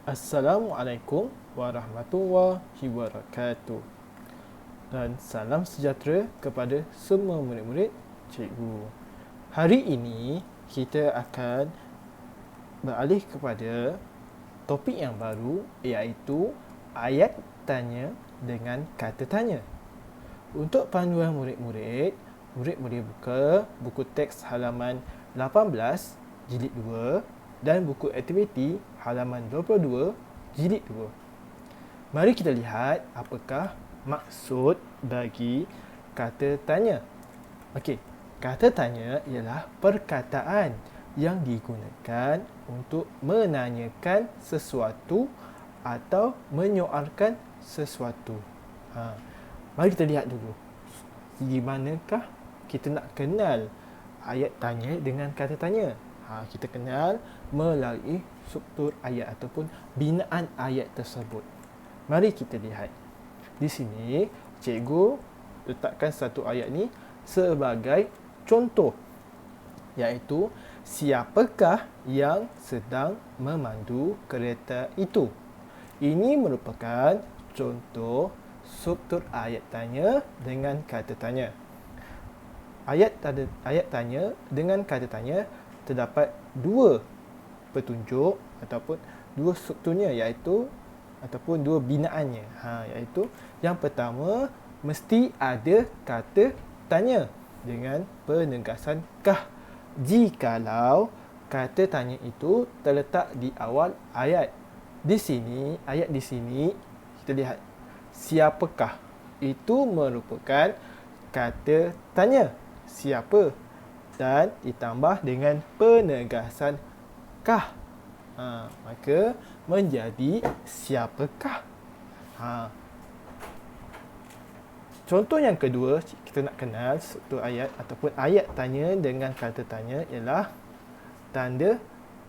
Assalamualaikum warahmatullahi wabarakatuh. Dan salam sejahtera kepada semua murid-murid cikgu. Hari ini kita akan beralih kepada topik yang baru, iaitu ayat tanya dengan kata tanya. Untuk panduan murid-murid, murid boleh buka buku teks halaman 18 jilid 2 dan buku aktiviti halaman 22 jilid 2. Mari kita lihat apakah maksud bagi kata tanya. Okey, kata tanya ialah perkataan yang digunakan untuk menanyakan sesuatu atau menyoalkan sesuatu. Mari kita lihat dulu. Di manakah kita nak kenal ayat tanya dengan kata tanya? Kita kenal melalui struktur ayat ataupun binaan ayat tersebut. Mari kita lihat. Di sini, cikgu letakkan satu ayat ni sebagai contoh, iaitu siapakah yang sedang memandu kereta itu? Ini merupakan contoh struktur ayat tanya dengan kata tanya. Ayat tanya dengan kata tanya terdapat dua petunjuk ataupun dua strukturnya, iaitu ataupun dua binaannya. Iaitu yang pertama, mesti ada kata tanya dengan penegasan kah, jikalau kata tanya itu terletak di awal ayat. Di sini, ayat di sini kita lihat siapakah, itu merupakan kata tanya, siapa, dan ditambah dengan penegasan kah, maka menjadi siapakah. Contoh yang kedua, kita nak kenal struktur ayat ataupun ayat tanya dengan kata tanya ialah tanda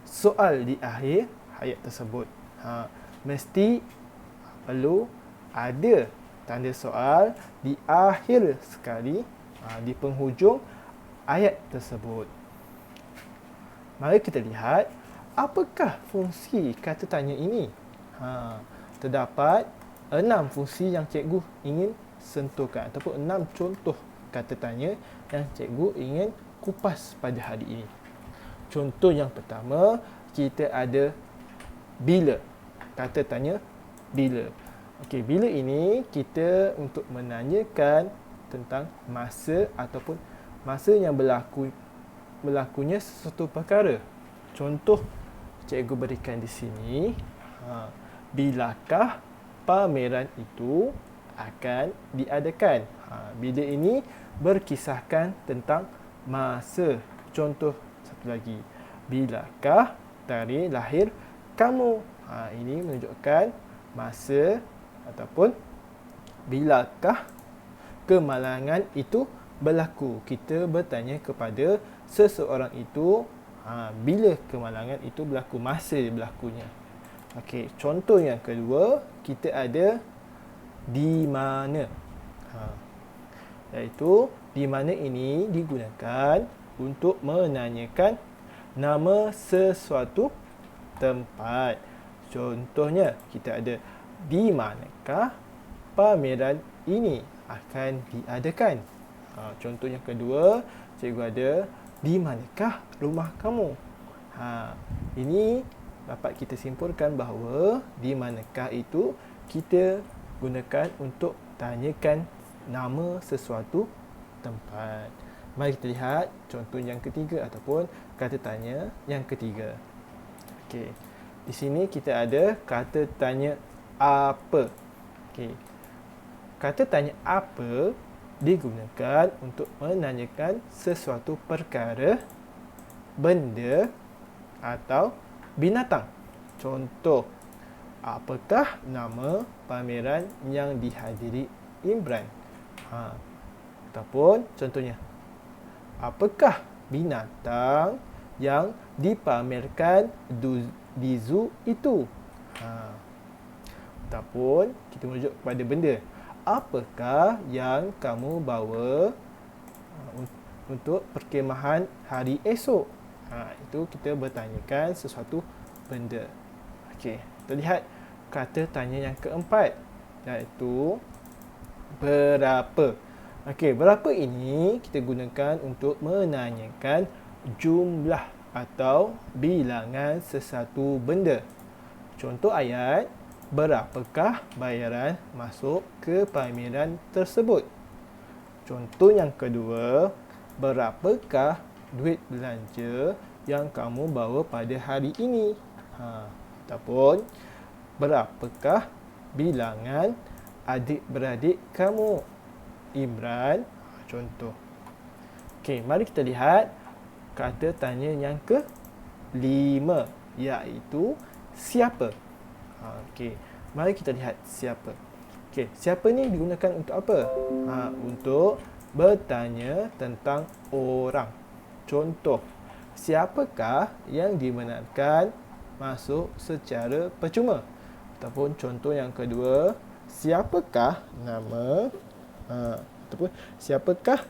soal di akhir ayat tersebut. Mesti perlu ada tanda soal di akhir sekali, di penghujung ayat tersebut. Mari kita lihat apakah fungsi kata tanya ini. Terdapat 6 fungsi yang cikgu ingin sentuhkan ataupun 6 contoh kata tanya yang cikgu ingin kupas pada hari ini. Contoh yang pertama, kita ada bila. Kata tanya bila. Okey, bila ini kita untuk menanyakan tentang masa ataupun masa yang berlakunya sesuatu perkara. Contoh cikgu berikan di sini, bilakah pameran itu akan diadakan? Bila ini berkisahkan tentang masa. Contoh satu lagi, bilakah tarikh lahir kamu? Ini menunjukkan masa ataupun bilakah kemalangan itu berlaku. Kita bertanya kepada seseorang itu, bila kemalangan itu berlaku, masa berlakunya. Okey, contoh yang kedua, kita ada di mana. Iaitu di mana ini digunakan untuk menanyakan nama sesuatu tempat. Contohnya, kita ada di manakah pameran ini akan diadakan. Contoh yang kedua, cikgu ada di manakah rumah kamu. Ini dapat kita simpulkan bahawa di manakah itu kita gunakan untuk tanyakan nama sesuatu tempat. Mari kita lihat contoh yang ketiga ataupun kata tanya yang ketiga. Okey. Di sini kita ada kata tanya apa. Okey. Kata tanya apa digunakan untuk menanyakan sesuatu perkara, benda atau binatang. Contoh, apakah nama pameran yang dihadiri Imran? Ataupun contohnya, apakah binatang yang dipamerkan di zoo itu? Ataupun kita merujuk kepada benda. Apakah yang kamu bawa untuk perkemahan hari esok? Itu kita bertanyakan sesuatu benda. Okey. kita lihat kata tanya yang keempat, iaitu berapa. Okey, berapa ini kita gunakan untuk menanyakan jumlah atau bilangan sesuatu benda. Contoh ayat, berapakah bayaran masuk ke pameran tersebut? Contoh yang kedua, berapakah duit belanja yang kamu bawa pada hari ini? Ataupun berapakah bilangan adik-beradik kamu? Imran, contoh. Okey, mari kita lihat kata tanya yang ke-5, iaitu siapa. Okey, mari kita lihat siapa. Okey, siapa ni digunakan untuk apa? Untuk bertanya tentang orang. Contoh, siapakah yang dibenarkan masuk secara percuma? Ataupun contoh yang kedua, siapakah nama ataupun siapakah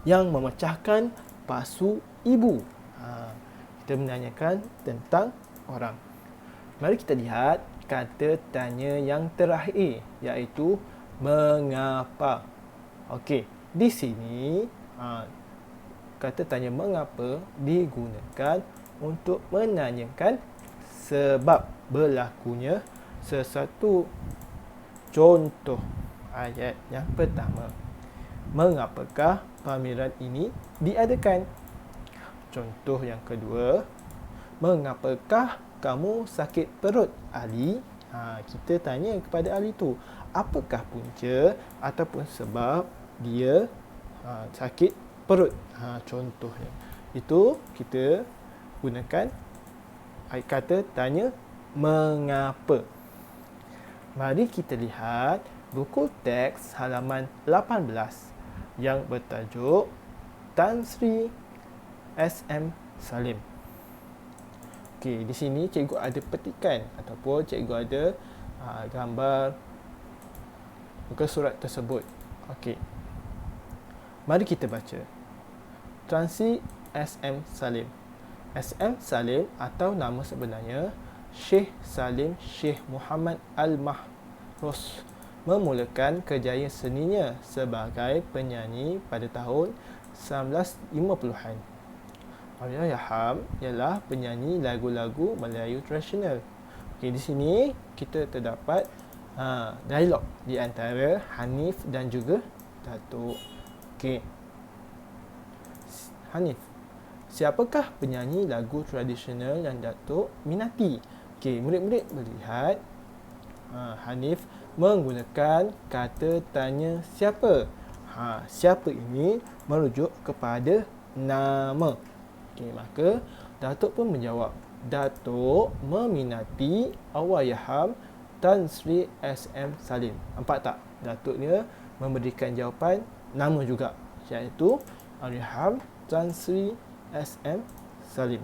yang memecahkan pasu ibu? Kita menanyakan tentang orang. Mari kita lihat kata tanya yang terakhir, iaitu mengapa. Okey, di sini kata tanya mengapa digunakan untuk menanyakan sebab berlakunya sesuatu. Contoh ayat yang pertama, mengapakah pameran ini diadakan? Contoh yang kedua, mengapakah kamu sakit perut, Ali? Kita tanya kepada Ali tu, apakah punca ataupun sebab dia sakit perut? Contohnya. Itu kita gunakan kata tanya mengapa. Mari kita lihat buku teks halaman 18 yang bertajuk Tan Sri S.M. Salim. Okey, di sini cikgu ada petikan ataupun cikgu ada gambar muka surat tersebut. Okey, mari kita baca. Tan Sri S.M. Salim. S.M. Salim atau nama sebenarnya Syekh Salim Syekh Muhammad Al-Mahrus memulakan kerjaya seninya sebagai penyanyi pada tahun 1950-an. Allahyarham ialah penyanyi lagu-lagu Melayu tradisional. Okey, di sini kita terdapat dialog di antara Hanif dan juga Datuk. Okey. Hanif, siapakah penyanyi lagu tradisional yang Datuk minati? Okey, murid-murid melihat Hanif menggunakan kata tanya siapa. Siapa ini merujuk kepada nama. Okey, maka Datuk pun menjawab, Datuk meminati Allahyarham Tan Sri S.M. Salim. Nampak tak? Datuknya memberikan jawapan nama juga, iaitu Allahyarham Tan Sri S.M. Salim.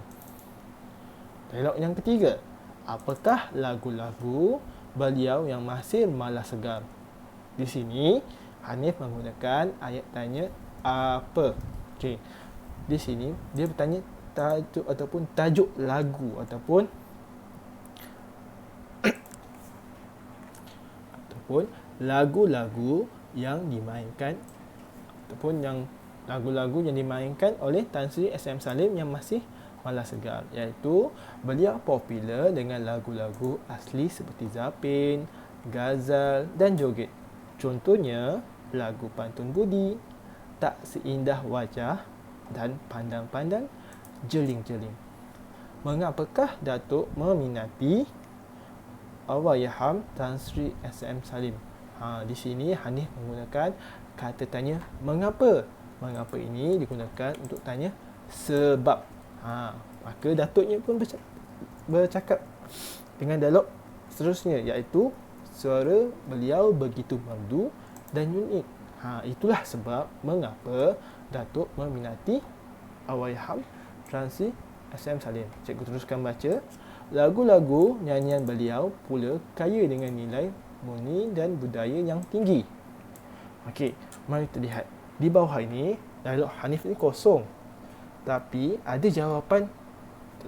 Dialog yang ketiga, apakah lagu-lagu beliau yang masih malas segar? Di sini Hanif menggunakan ayat tanya apa. Okey. Di sini dia bertanya tajuk lagu ataupun lagu-lagu yang dimainkan ataupun yang lagu-lagu yang dimainkan oleh Tan Sri S.M. Salim yang masih malas segar, iaitu beliau popular dengan lagu-lagu asli seperti Zapin, Ghazal dan Joget. Contohnya lagu Pantun Budi, Tak Seindah Wajah dan Pandang-Pandang Jeling-Jeling. Mengapakah Datuk meminati Allahyarham Tan Sri S.M. Salim? Di sini Hanif menggunakan kata tanya mengapa. Mengapa ini digunakan untuk tanya sebab. Maka Datuknya pun bercakap dengan dialog seterusnya, iaitu suara beliau begitu merdu dan unik. Itulah sebab mengapa Datuk meminati Allahyarham Tan Sri S.M. Salim. Cikgu teruskan baca. Lagu-lagu nyanyian beliau pula kaya dengan nilai murni dan budaya yang tinggi. Okey, mari kita lihat. Di bawah ini, dialog Hanif ini kosong. Tapi ada jawapan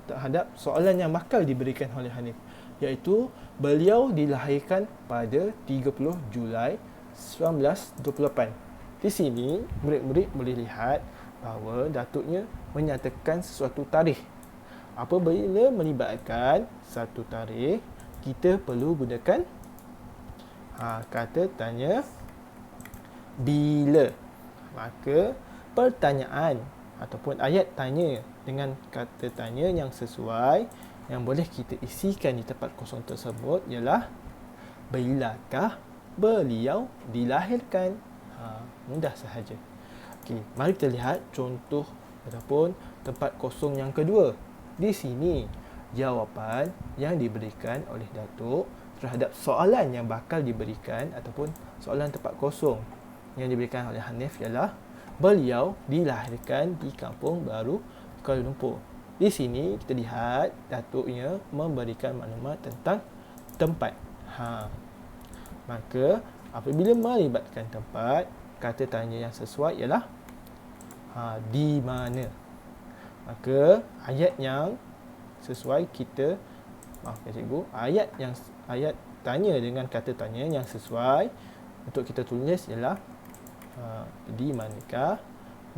terhadap soalan yang bakal diberikan oleh Hanif. iaitu beliau dilahirkan pada 30 Julai 1928. Di sini, murid-murid boleh lihat bahawa datuknya menyatakan sesuatu tarikh. Apabila melibatkan satu tarikh, kita perlu gunakan kata tanya bila. Maka pertanyaan ataupun ayat tanya dengan kata tanya yang sesuai yang boleh kita isikan di tempat kosong tersebut ialah bilakah beliau dilahirkan. Mudah sahaja. Okey, mari kita lihat contoh ataupun tempat kosong yang kedua. Di sini jawapan yang diberikan oleh Datuk terhadap soalan yang bakal diberikan ataupun soalan tempat kosong yang diberikan oleh Hanif ialah beliau dilahirkan di Kampung Baru, Kuala Lumpur. Di sini kita lihat datuknya memberikan maklumat tentang tempat. Maka apabila melibatkan tempat, kata tanya yang sesuai ialah di mana. Maka ayat yang sesuai kita, maafkan cikgu, ayat tanya dengan kata tanya yang sesuai untuk kita tulis ialah di manakah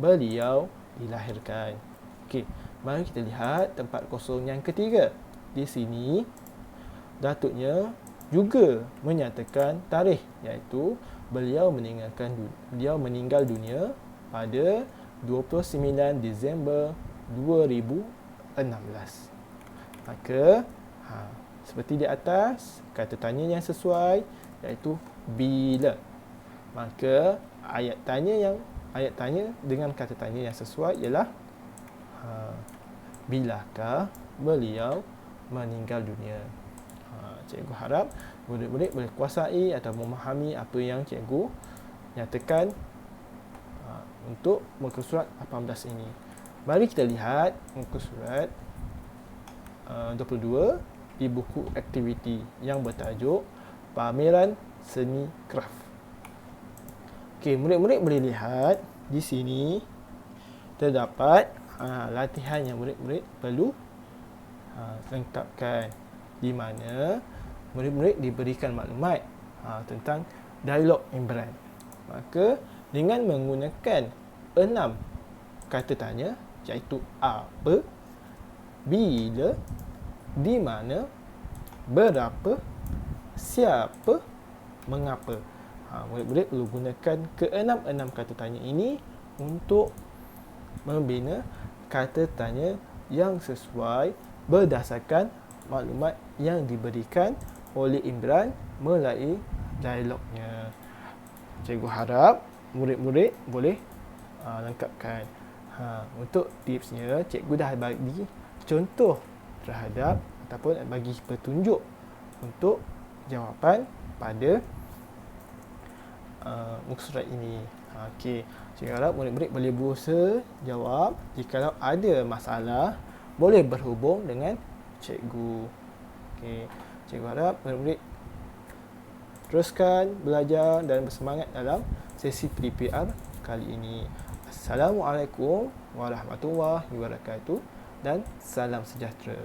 beliau dilahirkan. Okey, mari kita lihat tempat kosong yang ketiga. Di sini datuknya juga menyatakan tarikh, iaitu beliau meninggal dunia pada 29 Disember 2016. Maka seperti di atas, kata tanya yang sesuai iaitu bila. Maka ayat tanya dengan kata tanya yang sesuai ialah bilakah beliau meninggal dunia. Cikgu harap murid-murid boleh kuasai atau memahami apa yang cikgu nyatakan untuk muka surat 18 ini. Mari kita lihat muka surat 22 di buku aktiviti yang bertajuk Pameran Seni Kraf. Okey, murid-murid boleh lihat di sini terdapat latihan yang murid-murid perlu lengkapkan, di mana murid-murid diberikan maklumat tentang dialog Imran. Maka dengan menggunakan 6 kata tanya, iaitu apa, bila, di mana, berapa, siapa, mengapa. Murid-murid perlu gunakan ke-6 kata tanya ini untuk membina kata tanya yang sesuai berdasarkan maklumat yang diberikan oleh Imran melalui dialognya. Cikgu harap murid-murid boleh lengkapkan. Untuk tipsnya, cikgu dah bagi contoh terhadap ataupun bagi petunjuk untuk jawapan pada muka surat ini. Okey, cikgu harap murid-murid boleh berusaha jawab. Jikalau ada masalah, boleh berhubung dengan cikgu. Okey, cikgu harap murid-murid teruskan belajar dan bersemangat dalam sesi PDPR kali ini. Assalamualaikum warahmatullahi wabarakatuh dan salam sejahtera.